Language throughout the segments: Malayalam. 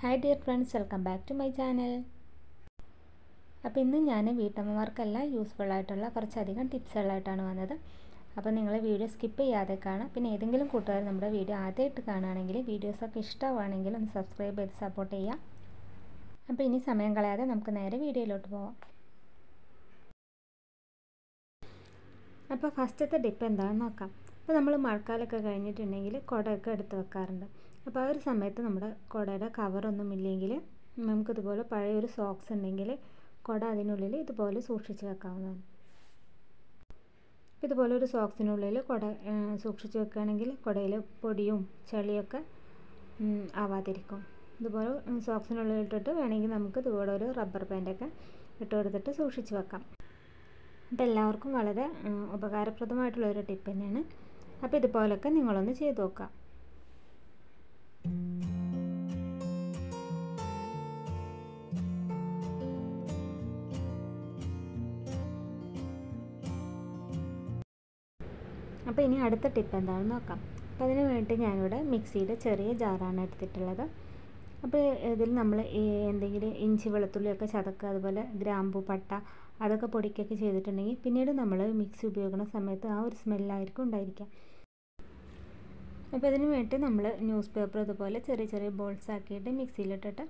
Hi dear friends, welcome back to my channel. അപ്പോൾ ഇന്ന് ഞാൻ വീട്ടമ്മമാർക്കെല്ലാം യൂസ്ഫുൾ ആയിട്ടുള്ള കുറച്ചധികം ടിപ്സുകളായിട്ടാണ് വന്നത്. അപ്പോൾ നിങ്ങൾ വീഡിയോ സ്കിപ്പ് ചെയ്യാതെ കാണാം. പിന്നെ ഏതെങ്കിലും കൂട്ടുകാർ നമ്മുടെ വീഡിയോ ആദ്യമായിട്ട് കാണുകയാണെങ്കിൽ വീഡിയോസൊക്കെ ഇഷ്ടമാണെങ്കിൽ ഒന്ന് സബ്സ്ക്രൈബ് ചെയ്ത് സപ്പോർട്ട് ചെയ്യാം. അപ്പോൾ ഇനി സമയം കളയാതെ നമുക്ക് നേരെ വീഡിയോയിലോട്ട് പോവാം. അപ്പോൾ ഫസ്റ്റത്തെ ടിപ്പ് എന്താണെന്ന് നോക്കാം. അപ്പോൾ നമ്മൾ മഴക്കാലമൊക്കെ കഴിഞ്ഞിട്ടുണ്ടെങ്കിൽ കുടയൊക്കെ എടുത്ത് വെക്കാറുണ്ട്. അപ്പോൾ ആ ഒരു സമയത്ത് നമ്മുടെ കുടയുടെ കവറൊന്നും ഇല്ലെങ്കിൽ നമുക്കിതുപോലെ പഴയൊരു സോക്സ് ഉണ്ടെങ്കിൽ കുട അതിനുള്ളിൽ ഇതുപോലെ സൂക്ഷിച്ച് വെക്കാവുന്നതാണ്. ഇതുപോലെ ഒരു സോക്സിനുള്ളിൽ കുട സൂക്ഷിച്ച് വെക്കുകയാണെങ്കിൽ കുടയിൽ പൊടിയും ചളിയൊക്കെ ആവാതിരിക്കും. ഇതുപോലെ സോക്സിനുള്ളിൽ ഇട്ടിട്ട് വേണമെങ്കിൽ നമുക്ക് ഇതുപോലെ ഒരു റബ്ബർ ബാൻഡൊക്കെ ഇട്ട് കൊടുത്തിട്ട് സൂക്ഷിച്ച് വെക്കാം. അപ്പോൾ എല്ലാവർക്കും വളരെ ഉപകാരപ്രദമായിട്ടുള്ളൊരു ടിപ്പ് തന്നെയാണ്. അപ്പോൾ ഇതുപോലൊക്കെ നിങ്ങളൊന്ന് ചെയ്ത് നോക്കാം. അപ്പോൾ ഇനി അടുത്ത ടിപ്പ് എന്താണെന്ന് നോക്കാം. അപ്പോൾ അതിന് വേണ്ടി ഞാനിവിടെ മിക്സിയുടെ ചെറിയ ജാറാണ് എടുത്തിട്ടുള്ളത്. അപ്പോൾ ഇതിൽ നമ്മൾ എന്തെങ്കിലും ഇഞ്ചി വെളുത്തുള്ളിയൊക്കെ ചതക്കുക, അതുപോലെ ഗ്രാമ്പു പട്ട അതൊക്കെ പൊടിക്കൊക്കെ ചെയ്തിട്ടുണ്ടെങ്കിൽ പിന്നീട് നമ്മൾ മിക്സി ഉപയോഗിക്കുന്ന സമയത്ത് ആ ഒരു സ്മെല്ലായിരിക്കും ഉണ്ടായിരിക്കുക. അപ്പോൾ ഇതിന് വേണ്ടി നമ്മൾ ന്യൂസ് പേപ്പർ ഇതുപോലെ ചെറിയ ചെറിയ ബോൾസ് ആക്കിയിട്ട് മിക്സിയിലിട്ടിട്ട്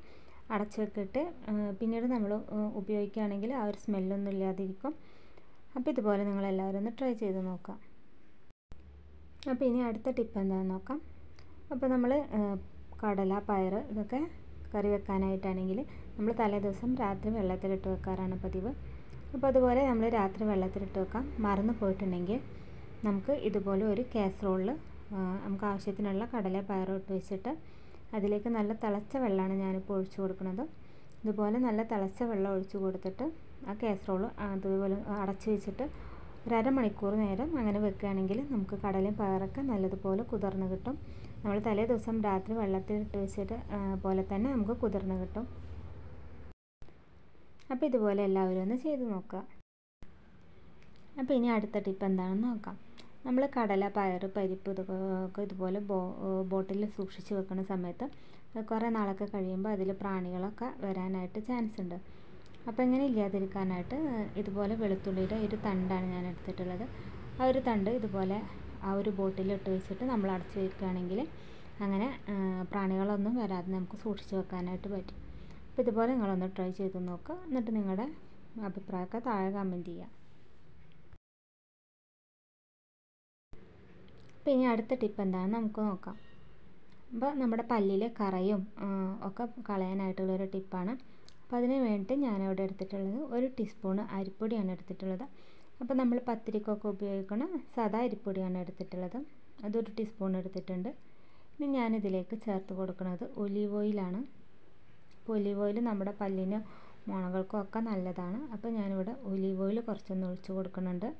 അടച്ചു വെക്കിട്ട് പിന്നീട് നമ്മൾ ഉപയോഗിക്കുകയാണെങ്കിൽ ആ ഒരു സ്മെല്ലൊന്നും ഇല്ലാതിരിക്കും. അപ്പോൾ ഇതുപോലെ നിങ്ങളെല്ലാവരും ഒന്ന് ട്രൈ ചെയ്ത് നോക്കാം. അപ്പോൾ ഇനി അടുത്ത ടിപ്പ് എന്താണെന്ന് നോക്കാം. അപ്പോൾ നമ്മൾ കടല പയർ ഇതൊക്കെ കറി വെക്കാനായിട്ടാണെങ്കിൽ നമ്മൾ തലേദിവസം രാത്രി വെള്ളത്തിലിട്ട് വെക്കാറാണ് പതിവ്. അപ്പോൾ അതുപോലെ നമ്മൾ രാത്രി വെള്ളത്തിലിട്ട് വെക്കാം. മറന്നു പോയിട്ടുണ്ടെങ്കിൽ നമുക്ക് ഇതുപോലെ ഒരു കാസറോളിൽ നമുക്ക് ആവശ്യത്തിനുള്ള കടല പയറും ഇട്ട് വെച്ചിട്ട് അതിലേക്ക് നല്ല തിളച്ച വെള്ളമാണ് ഞാനിപ്പോൾ ഒഴിച്ചു കൊടുക്കുന്നത്. ഇതുപോലെ നല്ല തിളച്ച വെള്ളം ഒഴിച്ചു കൊടുത്തിട്ട് ആ കാസറോൾ അതുപോലെ അടച്ചു വെച്ചിട്ട് ഒരു അരമണിക്കൂർ നേരം അങ്ങനെ വെക്കുകയാണെങ്കിൽ നമുക്ക് കടലയും പയറൊക്കെ നല്ലതുപോലെ കുതിർന്ന് കിട്ടും. നമ്മൾ തലേ ദിവസം രാത്രി വെള്ളത്തിലിട്ട് വെച്ചിട്ട് പോലെ തന്നെ നമുക്ക് കുതിർന്ന് കിട്ടും. അപ്പോൾ ഇതുപോലെ എല്ലാവരും ഒന്ന് ചെയ്ത് നോക്കുക. അപ്പോൾ ഇനി അടുത്ത ടിപ്പ് എന്താണെന്ന് നോക്കാം. നമ്മൾ കടല പയർ പരിപ്പ് ഇതൊക്കെ ഇതുപോലെ ബോട്ടിൽ സൂക്ഷിച്ച് വെക്കുന്ന സമയത്ത് കുറേ നാളൊക്കെ കഴിയുമ്പോൾ അതിൽ പ്രാണികളൊക്കെ വരാനായിട്ട് ചാൻസ് ഉണ്ട്. അപ്പോൾ ഇങ്ങനെ ഇല്ലാതിരിക്കാനായിട്ട് ഇതുപോലെ വെളുത്തുള്ളിയുടെ ഒരു തണ്ടാണ് ഞാൻ എടുത്തിട്ടുള്ളത്. ആ ഒരു തണ്ട് ഇതുപോലെ ആ ഒരു ബോട്ടിലിട്ട് വെച്ചിട്ട് നമ്മൾ അടച്ചു വയ്ക്കുകയാണെങ്കിൽ അങ്ങനെ പ്രാണികളൊന്നും വരാതെ നമുക്ക് സൂക്ഷിച്ച് വെക്കാനായിട്ട് പറ്റും. അപ്പോൾ ഇതുപോലെ നിങ്ങളൊന്ന് ട്രൈ ചെയ്ത് നോക്കുക. എന്നിട്ട് നിങ്ങളുടെ അഭിപ്രായമൊക്കെ താഴെ കമൻറ്റ് ചെയ്യുക. അപ്പോൾ ഇനി അടുത്ത ടിപ്പ് എന്താണെന്ന് നമുക്ക് നോക്കാം. അപ്പോൾ നമ്മുടെ പല്ലിലെ കറയും ഒക്കെ കളയാനായിട്ടുള്ളൊരു ടിപ്പാണ്. അപ്പോൾ അതിന് വേണ്ടി ഞാനിവിടെ എടുത്തിട്ടുള്ളത് 1 ടീസ്പൂൺ അരിപ്പൊടിയാണ് എടുത്തിട്ടുള്ളത്. അപ്പോൾ നമ്മൾ പത്തിരിക്കൊക്കെ ഉപയോഗിക്കുന്ന സാദാ അരിപ്പൊടിയാണ് എടുത്തിട്ടുള്ളത്. അതൊരു ടീസ്പൂൺ എടുത്തിട്ടുണ്ട്. ഇനി ഞാനിതിലേക്ക് ചേർത്ത് കൊടുക്കുന്നത് ഒലീവ് ഓയിലാണ്. അപ്പോൾ ഒലീവ് ഓയിൽ നമ്മുടെ പല്ലിന് മുണകൾക്കും ഒക്കെ നല്ലതാണ്. അപ്പോൾ ഞാനിവിടെ ഒലീവ് ഓയിൽ കുറച്ചൊന്ന് ഒഴിച്ച് കൊടുക്കുന്നുണ്ട്.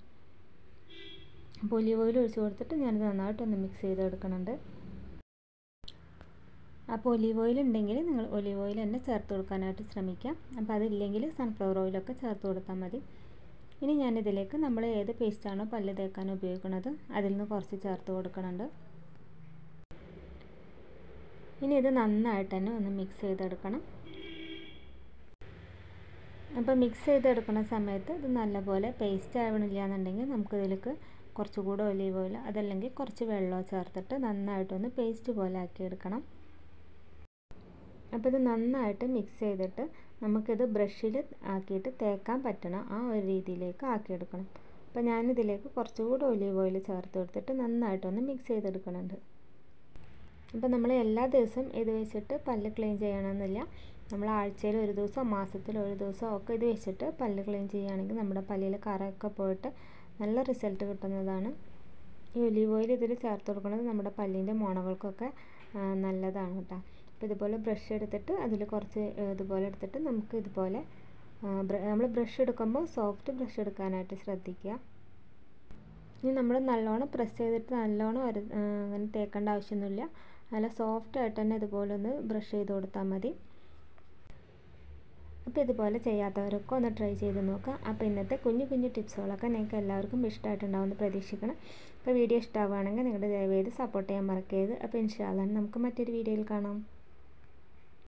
അപ്പോൾ ഒലീവ് ഓയിൽ ഒഴിച്ച് കൊടുത്തിട്ട് ഞാനിത് നന്നായിട്ടൊന്ന് മിക്സ് ചെയ്തെടുക്കുന്നുണ്ട്. അപ്പോൾ ഒലീവ് ഓയിൽ ഉണ്ടെങ്കിൽ നിങ്ങൾ ഒലീവ് ഓയിൽ തന്നെ ചേർത്ത് കൊടുക്കാനായിട്ട് ശ്രമിക്കാം. അപ്പോൾ അതില്ലെങ്കിൽ സൺഫ്ലവർ ഓയിലൊക്കെ ചേർത്ത് കൊടുത്താൽ മതി. ഇനി ഞാനിതിലേക്ക് നമ്മൾ ഏത് പേസ്റ്റാണോ പല്ല് തേക്കാൻ ഉപയോഗിക്കുന്നത് അതിൽ നിന്ന് കുറച്ച് ചേർത്ത് കൊടുക്കുന്നുണ്ട്. ഇനി ഇത് നന്നായിട്ട് തന്നെ ഒന്ന് മിക്സ് ചെയ്തെടുക്കണം. അപ്പോൾ മിക്സ് ചെയ്തെടുക്കുന്ന സമയത്ത് ഇത് നല്ലപോലെ പേസ്റ്റ് ആവണില്ല എന്നുണ്ടെങ്കിൽ നമുക്കിതിലേക്ക് കുറച്ചുകൂടെ ഒലീവ് ഓയിൽ അതല്ലെങ്കിൽ കുറച്ച് വെള്ളം ചേർത്തിട്ട് നന്നായിട്ടൊന്ന് പേസ്റ്റ് പോലെ ആക്കിയെടുക്കണം. അപ്പോൾ ഇത് നന്നായിട്ട് മിക്സ് ചെയ്തിട്ട് നമുക്കിത് ബ്രഷിൽ ആക്കിയിട്ട് തേക്കാൻ പറ്റണം ആ ഒരു രീതിയിലേക്ക് ആക്കിയെടുക്കണം. അപ്പോൾ ഞാനിതിലേക്ക് കുറച്ചുകൂടെ ഒലീവ് ഓയിൽ ചേർത്ത് കൊടുത്തിട്ട് നന്നായിട്ടൊന്ന് മിക്സ് ചെയ്തെടുക്കുന്നുണ്ട്. അപ്പോൾ നമ്മൾ എല്ലാ ദിവസവും ഇത് വെച്ചിട്ട് പല്ല് ക്ലീൻ ചെയ്യണമെന്നില്ല. നമ്മൾ ആഴ്ചയിൽ ഒരു ദിവസം മാസത്തിൽ ഒരു ദിവസം ഒക്കെ ഇത് വെച്ചിട്ട് പല്ല് ക്ലീൻ ചെയ്യുകയാണെങ്കിൽ നമ്മുടെ പല്ലിൽ കറയൊക്കെ പോയിട്ട് നല്ല റിസൾട്ട് കിട്ടുന്നതാണ്. ഈ ഒലീവ് ഓയിൽ ഇതിൽ ചേർത്ത് കൊടുക്കുന്നത് നമ്മുടെ പല്ലിൻ്റെ മുണകൾക്കൊക്കെ നല്ലതാണ് കേട്ടോ. അപ്പോൾ ഇതുപോലെ ബ്രഷ് എടുത്തിട്ട് അതിൽ കുറച്ച് ഇതുപോലെ എടുത്തിട്ട് നമുക്ക് ഇതുപോലെ നമ്മൾ ബ്രഷ് എടുക്കുമ്പോൾ സോഫ്റ്റ് ബ്രഷ് എടുക്കാനായിട്ട് ശ്രദ്ധിക്കുക. ഇനി നമ്മൾ നല്ലോണം പ്രസ് ചെയ്തിട്ട് നല്ലോണം അങ്ങനെ തേക്കേണ്ട ആവശ്യമൊന്നുമില്ല. നല്ല സോഫ്റ്റായിട്ട് തന്നെ ഇതുപോലെ ഒന്ന് ബ്രഷ് ചെയ്ത് കൊടുത്താൽ മതി. അപ്പോൾ ഇതുപോലെ ചെയ്യാത്തവരൊക്കെ ഒന്ന് ട്രൈ ചെയ്ത് നോക്കുക. അപ്പോൾ ഇന്നത്തെ കുഞ്ഞു കുഞ്ഞു ടിപ്സുകളൊക്കെ നിങ്ങൾക്ക് എല്ലാവർക്കും ഇഷ്ടമായിട്ടുണ്ടാവുമെന്ന് പ്രതീക്ഷിക്കണം. അപ്പോൾ വീഡിയോ ഇഷ്ടമാവുകയാണെങ്കിൽ നിങ്ങളുടെ ദയവേത് സപ്പോർട്ട് ചെയ്യാൻ മറക്കരുത്. അപ്പോൾ ഇൻഷാ അല്ലാഹ് നമുക്ക് മറ്റൊരു വീഡിയോയിൽ കാണാം.